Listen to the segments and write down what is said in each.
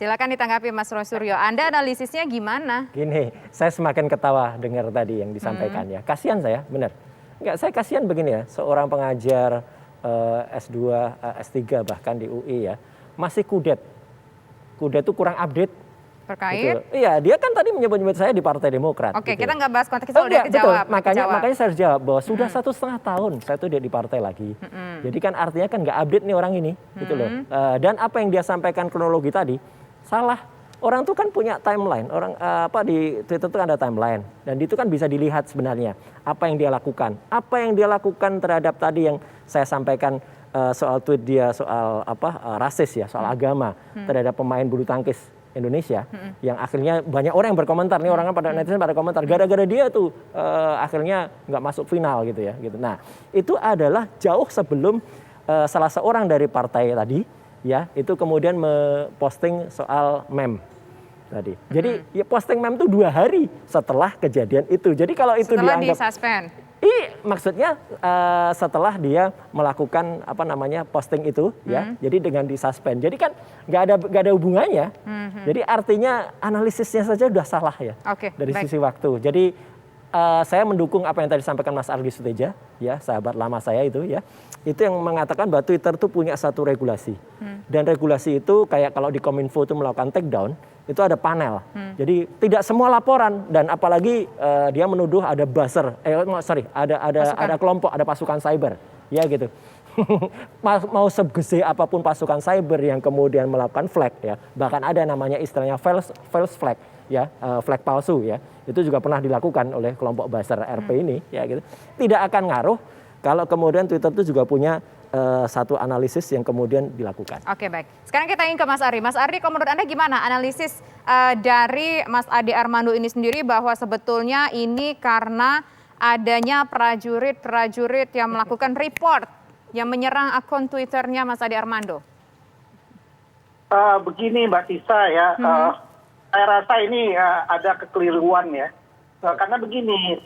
Silakan ditanggapi Mas Rosuryo. Anda analisisnya gimana? Gini, saya semakin ketawa dengar tadi yang disampaikan ya. Kasihan saya, benar. Enggak, saya kasihan begini ya, seorang pengajar S2, S3 bahkan di UI ya, masih kudet. Kudet itu kurang update. Terkait? Gitu. Iya, dia kan tadi menyebut-nyebut saya di Partai Demokrat. Oke, gitu. kita nggak bahas konteks itu, udah kejawab. kejawab. Makanya saya harus jawab bahwa sudah 1,5 tahun saya tuh di partai lagi. Jadi kan artinya kan nggak update nih orang ini, gitu loh. Dan apa yang dia sampaikan kronologi tadi salah. Orang tuh kan punya timeline. Orang di Twitter tuh ada timeline dan itu kan bisa dilihat sebenarnya apa yang dia lakukan. Apa yang dia lakukan terhadap tadi yang saya sampaikan soal tweet dia soal rasis ya, soal agama terhadap pemain bulu tangkis Indonesia yang akhirnya banyak orang yang berkomentar nih, orang kan pada netizen pada komentar gara-gara dia tuh akhirnya nggak masuk final gitu ya gitu. Nah itu adalah jauh sebelum salah seorang dari partai tadi ya itu kemudian memposting soal meme tadi. Jadi ya posting meme tuh 2 hari setelah kejadian itu. Jadi kalau itu setelah dianggap disuspend. Maksudnya setelah dia melakukan posting itu ya, jadi dengan disuspend. Jadi kan nggak ada hubungannya. Jadi artinya analisisnya saja sudah salah ya dari sisi waktu. Jadi saya mendukung apa yang tadi disampaikan Mas Ardi Suteja ya, sahabat lama saya itu ya. Itu yang mengatakan bahwa Twitter itu punya satu regulasi. Dan regulasi itu kayak kalau di Kominfo itu melakukan take down, itu ada panel. Jadi tidak semua laporan dan apalagi dia menuduh ada buzzer, ada kelompok, ada pasukan cyber, ya gitu. Mau segede apapun pasukan cyber yang kemudian melakukan flag ya, bahkan ada namanya istilahnya false flag ya, flag palsu ya. Itu juga pernah dilakukan oleh kelompok buzzer RP ini ya gitu. Tidak akan ngaruh kalau kemudian Twitter itu juga punya satu analisis yang kemudian dilakukan. Oke, baik. Sekarang kita ingin ke Mas Ardi. Mas Ardi, kalau menurut Anda gimana analisis dari Mas Ade Armando ini sendiri bahwa sebetulnya ini karena adanya prajurit yang melakukan report yang menyerang akun Twitternya Mas Ade Armando? Begini Mbak Tisa ya, saya rasa ini ada kekeliruan ya. Karena begini,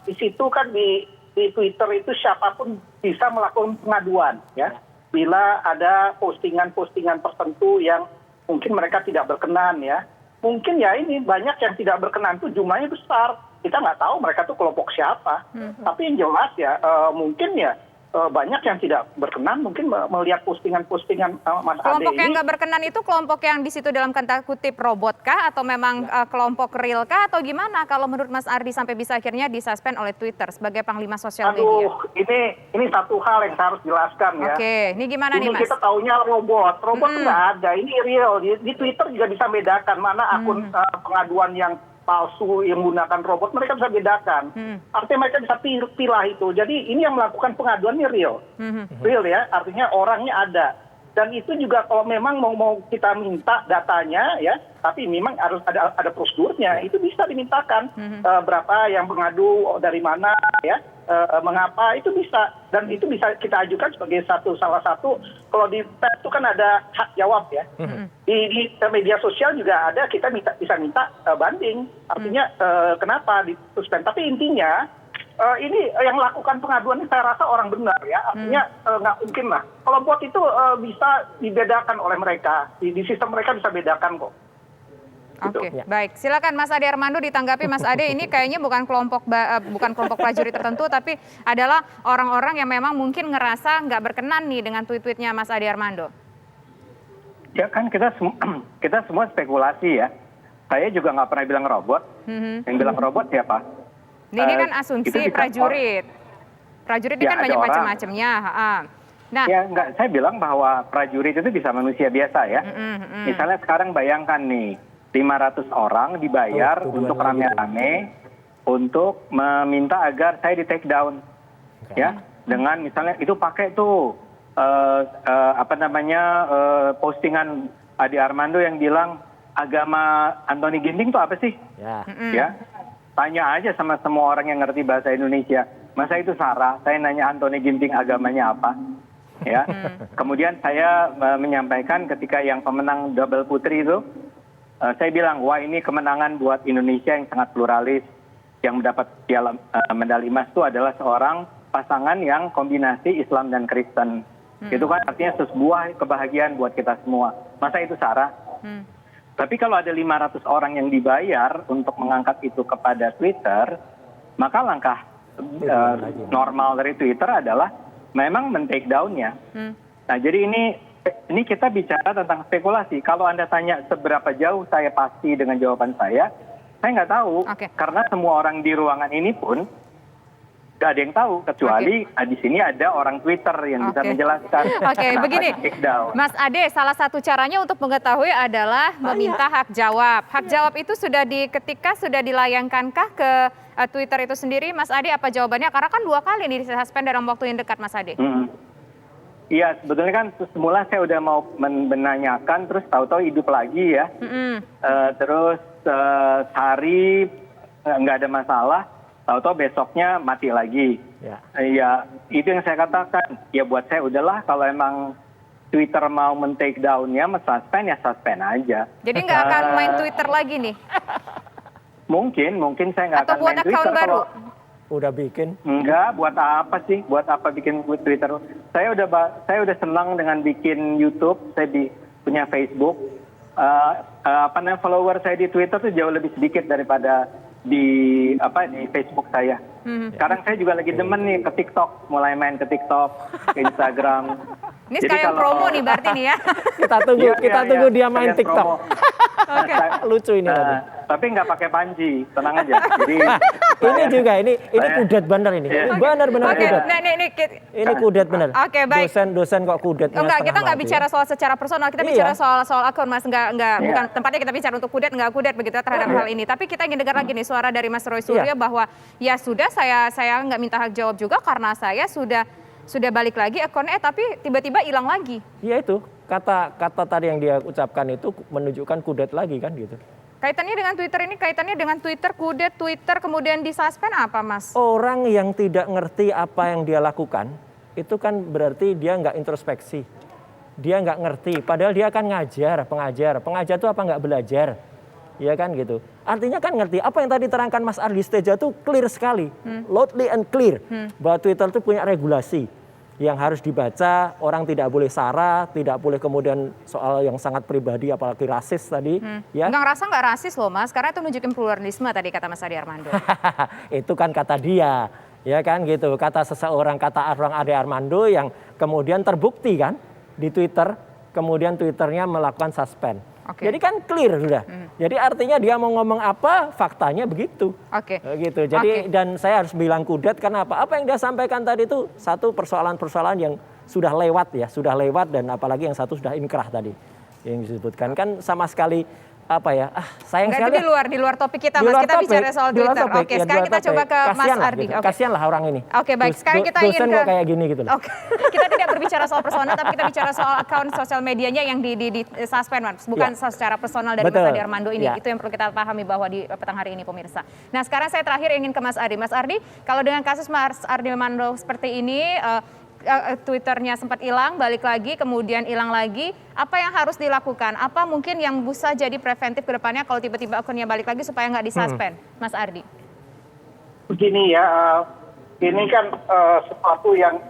di situ kan di Twitter itu siapapun bisa melakukan pengaduan ya. Bila ada postingan-postingan tertentu yang mungkin mereka tidak berkenan ya. Mungkin ya ini banyak yang tidak berkenan itu jumlahnya besar. Kita nggak tahu mereka tuh kelompok siapa. Tapi yang jelas ya mungkin ya banyak yang tidak berkenan mungkin melihat postingan-postingan Mas Ade ini. Kelompok yang nggak berkenan itu kelompok yang di situ dalam kata kutip robot kah atau memang kelompok real kah atau gimana kalau menurut Mas Ardi sampai bisa akhirnya disuspend oleh Twitter sebagai panglima sosial media? Ini satu hal yang saya harus jelaskan ya. Oke, ini gimana nih Mas? Kita taunya robot nggak ada, ini real. Di Twitter juga bisa bedakan mana akun pengaduan yang palsu yang menggunakan robot, mereka bisa bedakan. Artinya mereka bisa pilah itu. Jadi ini yang melakukan pengaduan ini real. Real ya, artinya orangnya ada. Dan itu juga kalau memang mau kita minta datanya ya, tapi memang harus ada prosedurnya. Itu bisa dimintakan berapa yang mengadu dari mana ya, mengapa itu bisa, dan itu bisa kita ajukan sebagai salah satu kalau di pers itu kan ada hak jawab ya. Di media sosial juga ada, kita bisa minta banding. Artinya kenapa disuspend. Tapi intinya ini yang lakukan pengaduan ini saya rasa orang benar ya. Artinya nggak mungkin lah. Kalau bot itu bisa dibedakan oleh mereka. Di sistem mereka bisa bedakan kok. Oke, baik. Silakan Mas Ade Armando ditanggapi. Mas Ade, ini kayaknya bukan kelompok prajurit tertentu, tapi adalah orang-orang yang memang mungkin ngerasa nggak berkenan nih dengan tweet-tweetnya Mas Ade Armando. Ya kan kita semua spekulasi ya. Saya juga nggak pernah bilang robot. Yang bilang robot siapa? Ini kan asumsi prajurit. Prajurit ini kan banyak macam-macamnya. Nah, ya enggak, saya bilang bahwa prajurit itu bisa manusia biasa ya. Misalnya sekarang bayangkan nih, 500 orang dibayar untuk rame-rame untuk meminta agar saya di take down. Ya, dengan misalnya itu pakai tuh postingan Ade Armando yang bilang agama Anthony Ginting itu apa sih? Ya. Tanya aja sama semua orang yang ngerti bahasa Indonesia. Masa itu Sarah, saya nanya Anthony Ginting agamanya apa? Ya. Kemudian saya menyampaikan ketika yang pemenang double putri itu, saya bilang, wah ini kemenangan buat Indonesia yang sangat pluralis. Yang mendapat medali emas itu adalah seorang pasangan yang kombinasi Islam dan Kristen. Itu kan artinya sebuah kebahagiaan buat kita semua. Masa itu Sarah? Tapi kalau ada 500 orang yang dibayar untuk mengangkat itu kepada Twitter, maka langkah normal dari Twitter adalah memang men-take down-nya. Nah, jadi ini kita bicara tentang spekulasi. Kalau Anda tanya seberapa jauh saya pasti dengan jawaban saya nggak tahu. Karena semua orang di ruangan ini pun nggak ada yang tahu, kecuali di sini ada orang Twitter yang bisa menjelaskan. Begini, Mas Ade, salah satu caranya untuk mengetahui adalah meminta hak jawab. Hak jawab itu ketika sudah dilayangkankah ke Twitter itu sendiri, Mas Ade, apa jawabannya? Karena kan 2 kali nih disuspend dalam waktu yang dekat, Mas Ade. Iya, sebetulnya kan semula saya udah mau menanyakan, terus tahu-tahu hidup lagi ya. Terus sehari nggak ada masalah. Tahu-tahu besoknya mati lagi. Ya, itu yang saya katakan. Ya buat saya udahlah, kalau emang Twitter mau men-take down-nya, suspend ya suspend aja. Jadi nggak akan main Twitter lagi nih? Mungkin saya nggak akan main Twitter. Atau buat account baru? Udah bikin? Enggak, buat apa sih? Buat apa bikin Twitter? Saya udah senang dengan bikin YouTube, saya punya Facebook. Follower saya di Twitter tuh jauh lebih sedikit daripada di Facebook saya. Sekarang saya juga lagi demen nih ke TikTok, mulai main ke TikTok, ke Instagram. Ini sekalian promo nih berarti nih ya. Kita tunggu dia main TikTok. Lucu ini tadi. Tapi nggak pakai panji, tenang aja. Jadi ini juga ini kudet bener ini. Benar-benar kudet. Ini kudet bener. Oke, baik. Dosen kok kudet. Enggak, kita nggak bicara soal secara personal, kita bicara soal akun, Mas. Bukan tempatnya kita bicara untuk kudet, nggak kudet begitu terhadap hal ini. Tapi kita ingin dengar lagi nih suara dari Mas Roy Suryo bahwa ya sudah saya nggak minta hak jawab juga karena saya sudah balik lagi akunnya, tapi tiba-tiba hilang lagi. Iya itu, kata tadi yang dia ucapkan itu menunjukkan kudet lagi kan gitu. Kaitannya dengan Twitter ini, kaitannya dengan Twitter, kudet, Twitter kemudian disuspend apa, Mas? Orang yang tidak ngerti apa yang dia lakukan, itu kan berarti dia nggak introspeksi. Dia nggak ngerti, padahal dia kan pengajar itu apa nggak belajar. Ya kan gitu. Artinya kan ngerti, apa yang tadi terangkan Mas Ardi Seteja itu clear sekali. Loudly and clear. Bahwa Twitter itu punya regulasi yang harus dibaca, orang tidak boleh sara, tidak boleh kemudian soal yang sangat pribadi apalagi rasis tadi. Ya. Nggak rasis loh Mas, karena itu nunjukin pluralisme tadi kata Mas Ade Armando. Itu kan kata dia, ya kan gitu. Kata seseorang, kata orang Ade Armando yang kemudian terbukti kan di Twitter, kemudian Twitternya melakukan suspend. Jadi kan clear sudah. Jadi artinya dia mau ngomong apa, faktanya begitu. Gitu. Jadi dan saya harus bilang kudet karena apa? Apa yang dia sampaikan tadi itu satu persoalan-persoalan yang sudah lewat dan apalagi yang satu sudah inkrah tadi yang disebutkan kan sama sekali sayang sekali. Itu di luar topik kita, Mas. Kita bicara soal Twitter. Sekarang kita coba ke Mas Ardi. Kasianlah orang ini. Baik. Sekarang kita ingin kok kayak gini gitu loh. Kita tidak berbicara soal personal, tapi kita bicara soal akun sosial medianya yang di suspend, Mas. Bukan secara personal dari Mas Ade Armando ini. Itu yang perlu kita pahami bahwa di petang hari ini, pemirsa. Nah, sekarang saya terakhir ingin ke Mas Ardi. Mas Ardi, kalau dengan kasus Mas Ade Armando seperti ini, Twitternya sempat hilang, balik lagi, kemudian hilang lagi. Apa yang harus dilakukan? Apa mungkin yang bisa jadi preventif ke depannya kalau tiba-tiba akunnya balik lagi supaya nggak disuspend, Mas Ardi? Begini ya, ini kan sesuatu yang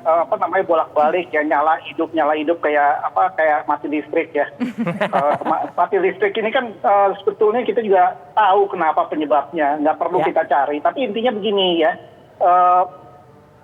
bolak-balik ya, nyala hidup kayak mati listrik ya. Mati listrik ini kan sebetulnya kita juga tahu kenapa penyebabnya, nggak perlu kita cari. Tapi intinya begini ya.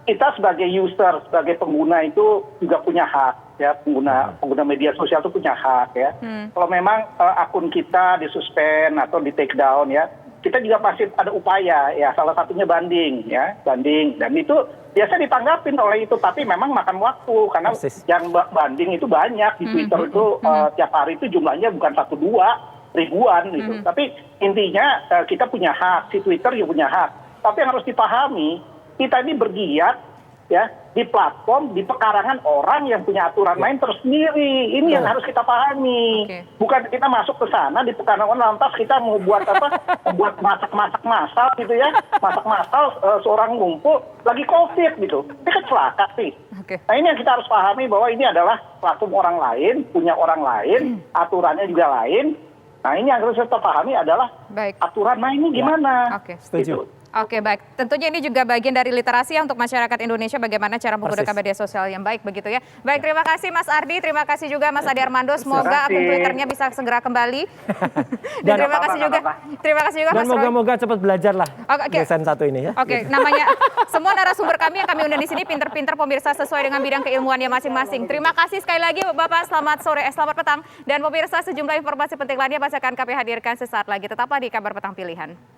Kita sebagai user, sebagai pengguna itu juga punya hak ya, pengguna media sosial itu punya hak ya. Kalau memang akun kita disuspend atau di take down ya, kita juga pasti ada upaya ya, salah satunya banding dan itu biasa ditanggapin oleh itu, tapi memang makan waktu karena yang banding itu banyak di Twitter itu tiap hari itu jumlahnya bukan 1-2 ribuan gitu. Tapi intinya kita punya hak, si Twitter juga punya hak. Tapi yang harus dipahami, kita ini bergiat ya di platform, di pekarangan orang yang punya aturan main tersendiri. Ini yang harus kita pahami. Bukan kita masuk ke sana di pekarangan lantas kita mau buat buat masak massal gitu ya. Masak massal seorang ngumpul lagi COVID gitu. Ini kan celaka sih. Nah ini yang kita harus pahami bahwa ini adalah platform orang lain, punya orang lain, aturannya juga lain. Nah ini yang harus kita pahami adalah aturan main ini gimana. Setuju. Oke, baik. Tentunya ini juga bagian dari literasi ya untuk masyarakat Indonesia bagaimana cara menggunakan media sosial yang baik begitu ya. Baik, terima kasih Mas Ardi, terima kasih juga Mas Ade Armando. Semoga akun Twitternya bisa segera kembali. Dan terima kasih juga. Terima kasih juga Dan Mas Roy. moga-moga cepat belajar lah desain satu ini ya. Oke, namanya semua narasumber kami yang kami undang di sini pinter-pinter pemirsa sesuai dengan bidang keilmuannya masing-masing. Terima kasih sekali lagi Bapak, selamat sore, selamat petang. Dan pemirsa sejumlah informasi penting lainnya masih akan kami hadirkan sesaat lagi. Tetaplah di Kabar Petang Pilihan.